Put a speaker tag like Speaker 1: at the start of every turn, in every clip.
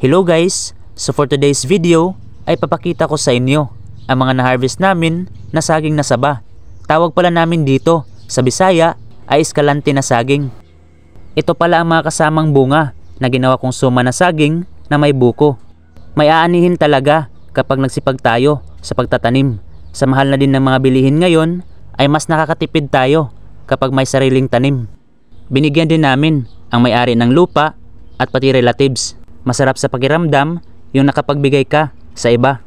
Speaker 1: Hello guys! So for today's video ay papakita ko sa inyo ang mga na-harvest namin na saging na saba. Tawag pala namin dito sa Bisaya ay Escalante na saging. Ito pala ang mga kasamang bunga na ginawa kong suma na saging na may buko. May aanihin talaga kapag nagsipag tayo sa pagtatanim. Sa mahal na din ng mga bilihin ngayon ay mas nakakatipid tayo kapag may sariling tanim. Binigyan din namin ang may-ari ng lupa at pati relatives. Masarap sa pakiramdam yung nakapagbigay ka sa iba.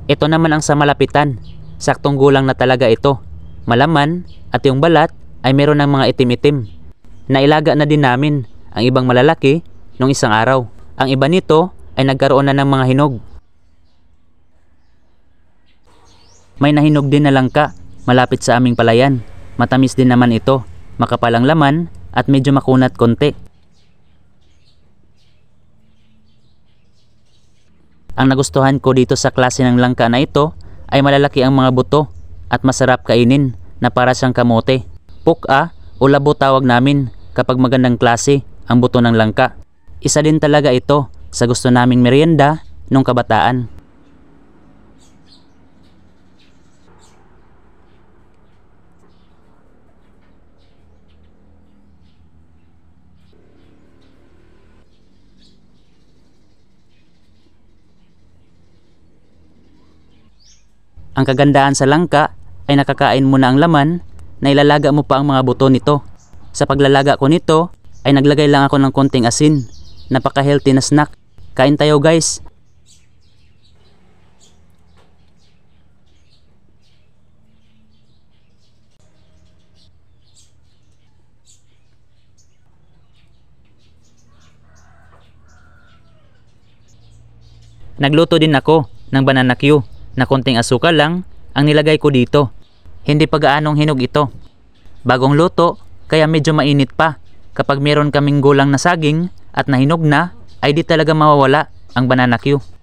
Speaker 1: Ito naman ang sa malapitan. Saktong gulang na talaga ito. Malaman at yung balat ay meron ng mga itim-itim. Nailaga na din namin ang ibang malalaki nung isang araw. Ang iba nito ay nagkaroon na ng mga hinog. May nahinog din na langka malapit sa aming palayan. Matamis din naman ito. Makapalang laman at medyo makunat konti. Ang nagustuhan ko dito sa klase ng langka na ito ay malalaki ang mga buto at masarap kainin na para siyang kamote. Puka o labo tawag namin kapag magandang klase ang buto ng langka. Isa din talaga ito sa gusto naming merienda nung kabataan. Ang kagandahan sa langka ay nakakain mo na ang laman na ilalaga mo pa ang mga buto nito. Sa paglalaga ko nito ay naglagay lang ako ng konting asin. Napaka-healthy na snack. Kain tayo guys! Nagluto din ako ng banana Q na konting asukal lang ang nilagay ko dito. Hindi pa gaanong hinog ito. Bagong luto kaya medyo mainit pa. Kapag meron kaming gulang na saging at nahinog na ay di talaga mawawala ang banana Q.